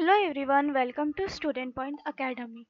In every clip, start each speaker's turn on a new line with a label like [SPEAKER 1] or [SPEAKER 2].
[SPEAKER 1] Hello everyone, welcome to student point academy.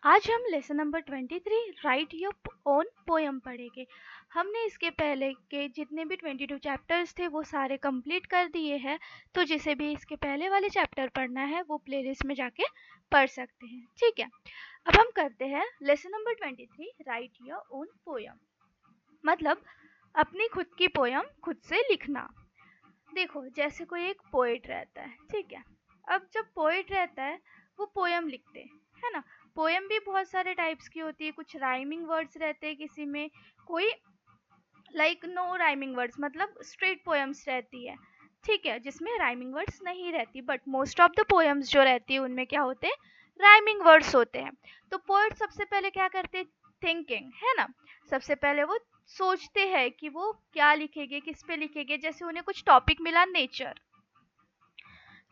[SPEAKER 1] आज हम lesson number 23 write your own poem पढ़ेंगे। हमने इसके पहले के जितने भी 22 चैप्टर्स थे वो सारे कंप्लीट कर दिए हैं, तो जिसे भी इसके पहले वाले चैप्टर पढ़ना है वो प्लेलिस्ट में जाके पढ़ सकते हैं। ठीक है, अब हम करते हैं lesson number 23 write your own poem, मतलब अपनी खुद की पोयम खुद से लिखना। देखो, जैसे कोई एक पोएट रहता है, ठीक है। अब जब पोएट रहता है वो पोयम लिखते हैं, है ना। पोयम भी बहुत सारे टाइप्स की होती है, कुछ राइमिंग वर्ड्स रहते हैं किसी में, कोई लाइक नो राइमिंग वर्ड्स मतलब स्ट्रेट पोयम्स रहती है, ठीक है, जिसमें राइमिंग वर्ड्स नहीं रहती। But most of the poems जो रहती है उनमें क्या होते हैं, राइमिंग वर्ड्स होते हैं। तो पोएट सबसे पहले क्या करते हैं, थिंकिंग, है ना। सबसे पहले वो सोचते हैं कि वो क्या लिखेंगे, किस पे लिखेंगे। जैसे उन्हें कुछ टॉपिक मिला नेचर,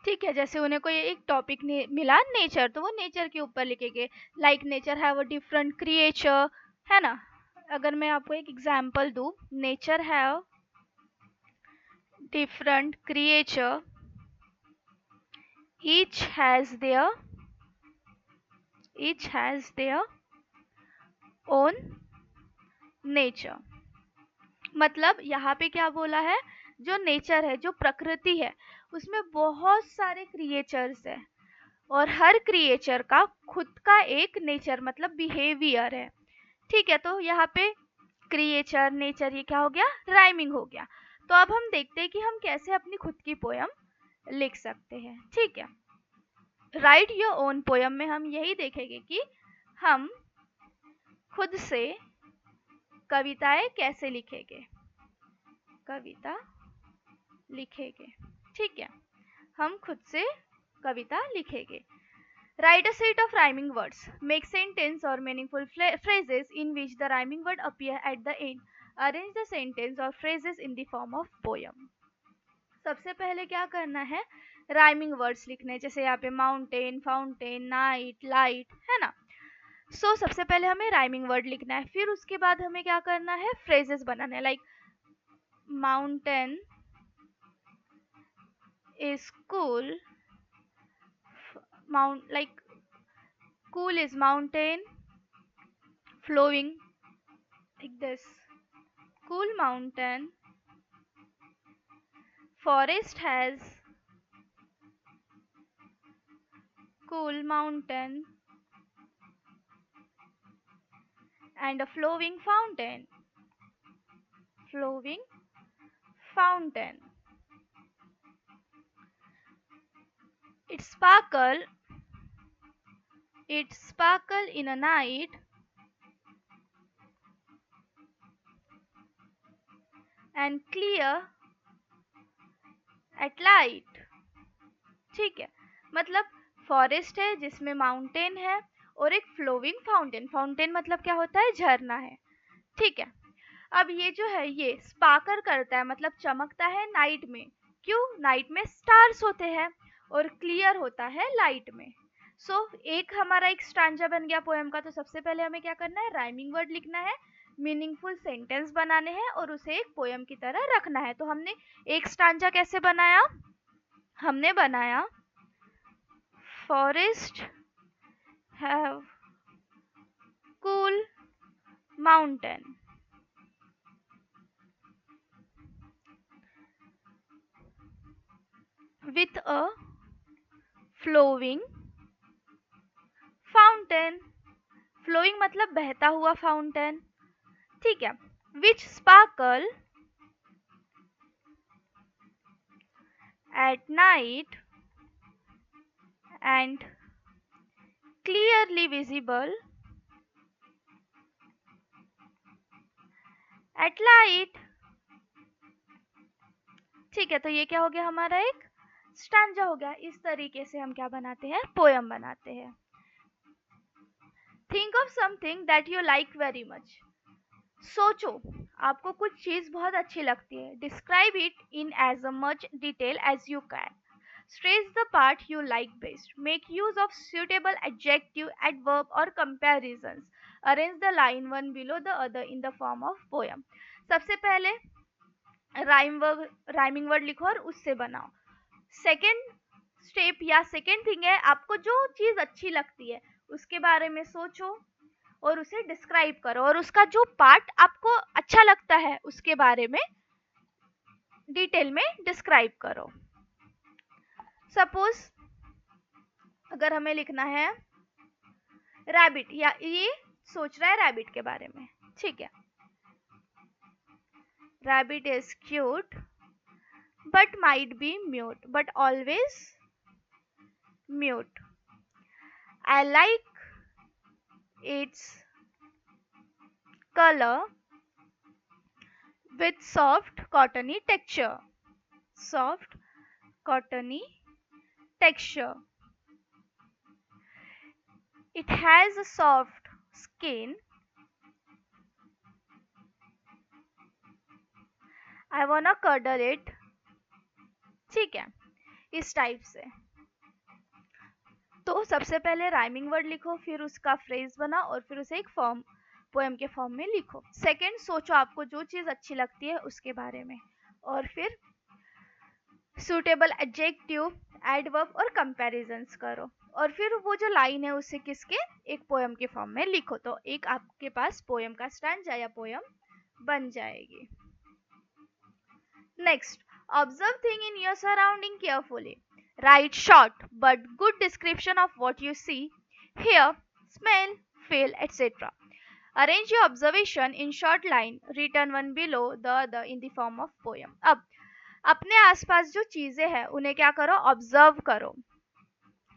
[SPEAKER 1] ठीक है, जैसे उन्हें कोई एक टॉपिक मिला नेचर, तो वो नेचर के ऊपर लिखेंगे। Like nature have a different creature, है ना। अगर मैं आपको एक एग्जांपल दूं, nature have different creature, each has their own nature। मतलब यहाँ पे क्या बोला है, जो नेचर है, जो प्रकृति है, उसमें बहुत सारे क्रिएचर्स है और हर क्रिएचर का खुद का एक नेचर मतलब बिहेवियर है, ठीक है। तो यहाँ पे क्रिएचर, नेचर, ये क्या हो गया, राइमिंग हो गया। तो अब हम देखते हैं कि हम कैसे अपनी खुद की पोयम लिख सकते हैं, ठीक है। राइट योर ओन पोयम में हम यही देखेंगे कि हम खुद से कविताएं कैसे लिखेंगे, कविता लिखेंगे, ठीक है। हम खुद से कविता लिखेंगे। Right a set of rhyming words, make sentence और meaningful phrases in which the rhyming word appear at the end, arrange the sentence or phrases in the form of poem। सबसे पहले क्या करना है, राइमिंग वर्ड्स लिखने, जैसे यहाँ पे माउंटेन, फाउंटेन, नाइट, लाइट, है ना। सबसे पहले हमें राइमिंग वर्ड लिखना है, फिर उसके बाद हमें क्या करना है, फ्रेजेस बनाने, like mountain is cool, mount like cool is mountain flowing like this, cool mountain, forest has cool mountain and a flowing fountain, flowing fountain, it sparkle in a night and clear at light। ठीक है, मतलब forest है जिसमें mountain है और एक flowing fountain, fountain मतलब क्या होता है, झरना है, ठीक है। अब ये जो है ये स्पार्कल करता है मतलब चमकता है नाइट में, क्यों, नाइट में स्टार्स होते हैं, और क्लियर होता है लाइट में। एक हमारा एक स्टांजा बन गया पोएम का। तो सबसे पहले हमें क्या करना है, राइमिंग वर्ड लिखना है, मीनिंगफुल सेंटेंस बनाने हैं और उसे एक पोएम की तरह रखना है। तो हमने एक स्टांजा कैसे बनाया, हमने बनाया forest have cool mountain, with a flowing fountain, flowing मतलब बहता हुआ फाउंटेन, ठीक है, which sparkle at night and clearly visible at light। ठीक है, तो ये क्या हो गया, हमारा एक स्टैंजा हो गया। इस तरीके से हम क्या बनाते हैं, पोयम बनाते हैं। Think of something that you like very much, सोचो आपको कुछ चीज बहुत अच्छी लगती है। Describe it in as much detail as you can. Stress the part you like best. Make use of suitable adjective, adverb or comparisons. Arrange the line one below the other in the form of poem. सबसे पहले rhyming word लिखो और उससे बनाओ। Second step या second thing है, आपको जो चीज अच्छी लगती है उसके बारे में सोचो और उसे डिस्क्राइब करो, और उसका जो पार्ट आपको अच्छा लगता है उसके बारे में डिटेल में डिस्क्राइब करो। सपोज अगर हमें लिखना है रैबिट, या ये सोच रहा है रैबिट के बारे में, ठीक है, rabbit is cute but might be mute, but always mute. I like its color with soft cottony texture. Soft cottony texture. It has a soft skin. I wanna cuddle it. ठीक है, इस type से। तो सबसे पहले rhyming word लिखो, फिर उसका फ्रेज बना और फिर उसे एक फॉर्म पोएम के फॉर्म में लिखो। सेकंड, सोचो आपको जो चीज अच्छी लगती है उसके बारे में, और फिर सूटेबल एडजेक्टिव, एडवर्ब और कंपैरिजंस करो, और फिर वो जो लाइन है उसे किसके एक पोएम के फॉर्म में लिखो, तो एक आपके पास पोएम का स्टैंजा या पोएम बन जाएगी। Next, observe thing in your surrounding carefully. Write short but good description of what you see, hear, smell, feel, etcetera. Arrange your observation in short line, written one below the other in the form of poem. अब अपने आसपास जो चीजें हैं उन्हें क्या करो, observe करो,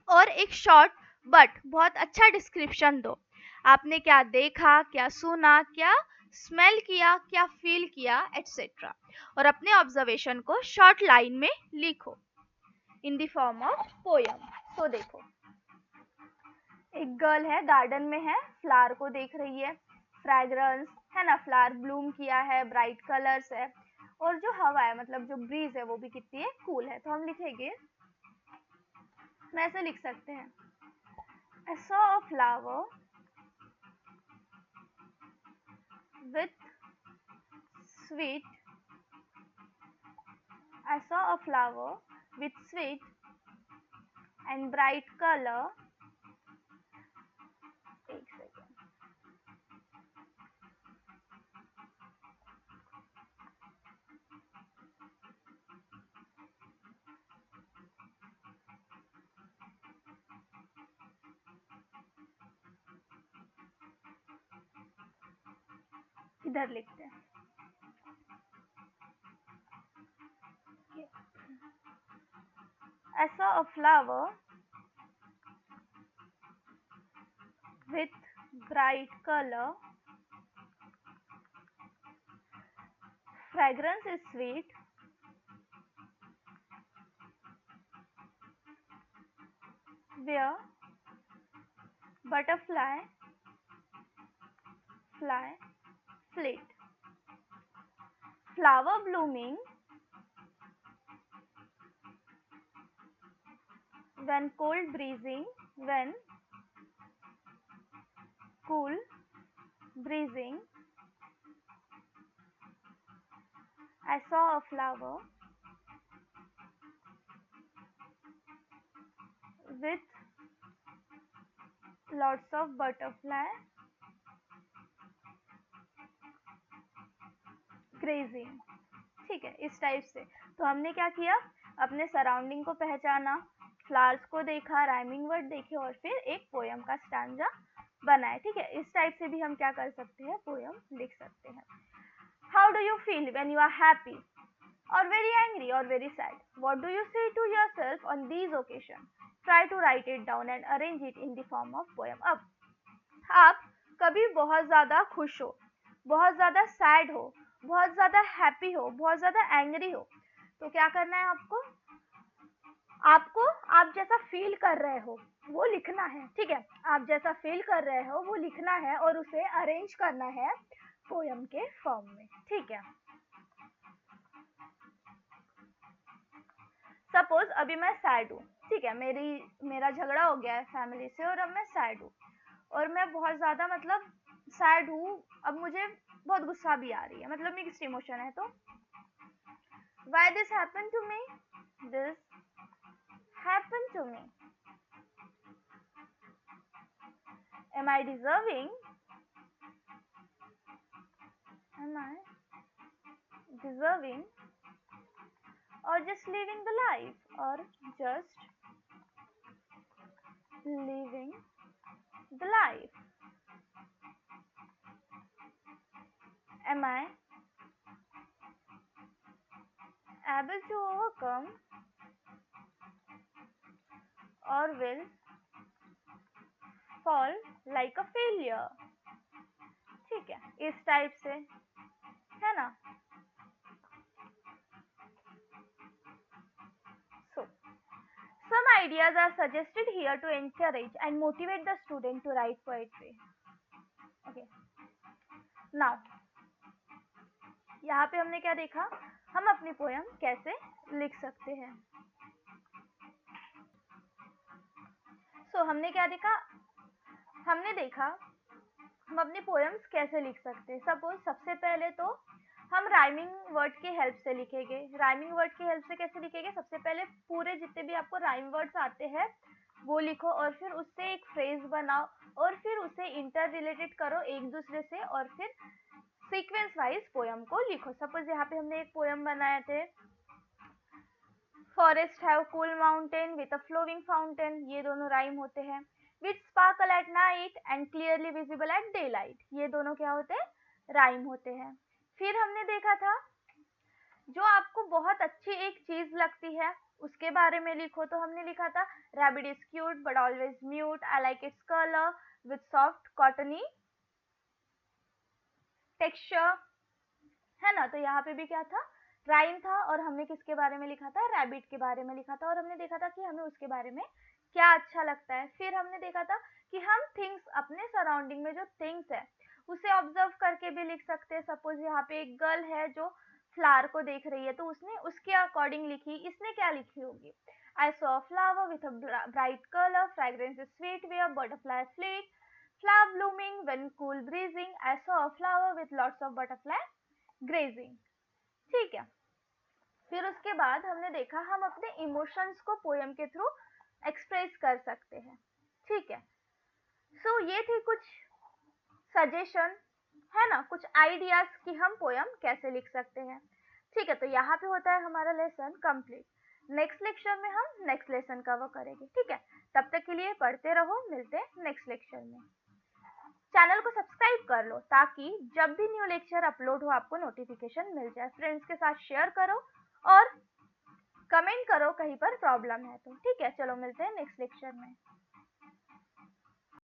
[SPEAKER 1] और एक शॉर्ट बट बहुत अच्छा डिस्क्रिप्शन दो। आपने क्या देखा, क्या सुना, क्या स्मेल किया, क्या फील किया, एटसेट्रा, और अपने ऑब्जर्वेशन को शॉर्ट लाइन में लिखो in the form of poem. तो देखो, एक गर्ल है, गार्डन में है, फ्लावर को देख रही है, फ्रेग्रेंस है ना, फ्लावर ब्लूम किया है, ब्राइट कलर्स है, और जो हवा है मतलब जो ब्रीज है वो भी कितनी है, कूल है। तो हम लिखेंगे, मैं ऐसे लिख सकते हैं, I saw a flower with sweet, I saw a flower with sweet and bright color. एक सेकेंड, इधर लिखते हैं, I saw a flower with bright color, fragrance is sweet, where butterfly fly flit, flower blooming when cold breezing, when cool breezing, I saw a flower with lots of butterfly grazing। ठीक है, इस type से। तो हमने क्या किया, अपने surrounding को पहचाना, फ्लावर्स को देखा, राइमिंग वर्ड देखे, और फिर एक पोयम का स्टैंजा बनाए। ठीक है, इस टाइप से भी हम क्या कर सकते हैं, पोयम लिख सकते हैं। How do you feel when you are happy or very angry or very sad? What do you say to yourself on these occasions? Try to write it down and arrange it in the form of poem. अब आप कभी बहुत ज़्यादा खुश हो, बहुत ज़्यादा sad हो, बहुत ज़्यादा हैप्पी हो, बहुत ज़्यादा एंग्री हो, तो क्या करना है आपको, आपको आप जैसा फील कर रहे हो वो लिखना है। ठीक है, आप जैसा फील कर रहे हो वो लिखना है और उसे अरेंज करना है पोयम के फॉर्म में। ठीक है, सपोज अभी मैं सैड हूँ, ठीक है, मेरा झगड़ा हो गया है फैमिली से और अब मैं सैड हूँ, और मैं बहुत ज़्यादा मतलब सैड हूँ, अब मुझे बहुत गुस्सा भी आ रही है, मतलब मिक्स्ड इमोशन है। तो why this happened to me, this happen to me? Am I deserving? Am I deserving? Or just living the life? Or just living the life? Am I able to overcome or will fall like a failure? ठीक है, इस type से, है ना? So, some ideas are suggested here to encourage and motivate the student to write poetry. Okay. Now, यहाँ पे हमने क्या देखा? हम अपनी पोयम कैसे लिख सकते हैं. So, हमने क्या देखा? हमने देखा हम अपनी पोएम्स कैसे लिख सकते हैं. सपोज सबसे पहले तो हम राइमिंग वर्ड की हेल्प से लिखेंगे. राइमिंग वर्ड की हेल्प से कैसे लिखेंगे? सबसे पहले पूरे जितने भी आपको राइम वर्ड्स आते हैं वो लिखो और फिर उससे एक फ्रेज बनाओ और फिर उसे इंटर रिलेटेड करो एक दूसरे से और फिर सीक्वेंस वाइज पोएम को लिखो. सपोज यहाँ पे हमने एक पोएम बनाए थे, forest have cool mountain with a flowing fountain, ये दोनों राइम होते हैं. With sparkle at night and clearly visible at daylight, ये दोनों क्या होते हैं? राइम होते हैं. फिर हमने देखा था जो आपको बहुत अच्छी एक चीज लगती है उसके बारे में लिखो. तो हमने लिखा था rabbit is cute but always mute, I like its colour with soft cottony texture, है ना? तो यहाँ पे भी क्या था? राइम था और हमने किसके बारे में लिखा था? रैबिट के बारे में लिखा था और हमने देखा था कि हमें उसके बारे में क्या अच्छा लगता है. फिर हमने देखा था कि हम थिंग्स, अपने सराउंडिंग में जो थिंग्स है उसे ऑब्जर्व करके भी लिख सकते हैं. सपोज यहाँ पे एक गर्ल है जो फ्लावर को देख रही है तो उसने उसके अकॉर्डिंग लिखी. इसने क्या लिखी होगी? I saw a flower with a bright colour, fragrance is sweet where, butterfly fleet, flower blooming when cool breezing, I saw a flower with lots of butterfly grazing. ठीक है. फिर उसके बाद हमने देखा हम अपने इमोशंस को पोएम के थ्रू एक्सप्रेस कर सकते हैं. ठीक है. सो ये थी कुछ सजेशन, है ना, कुछ आइडियाज कि हम पोएम कैसे लिख सकते हैं. ठीक है. तो यहाँ पे होता है हमारा लेसन कंप्लीट. नेक्स्ट लेक्चर में हम नेक्स्ट लेसन कवर करेंगे. ठीक है. तब तक के लिए पढ़ते रहो. मिलते हैं नेक्स्ट लेक्चर में. चैनल को सब्सक्राइब कर लो ताकि जब भी न्यू लेक्चर अपलोड हो आपको नोटिफिकेशन मिल जाए. फ्रेंड्स के साथ शेयर करो और कमेंट करो कहीं पर प्रॉब्लम है तो. ठीक है. चलो मिलते हैं नेक्स्ट लेक्चर में.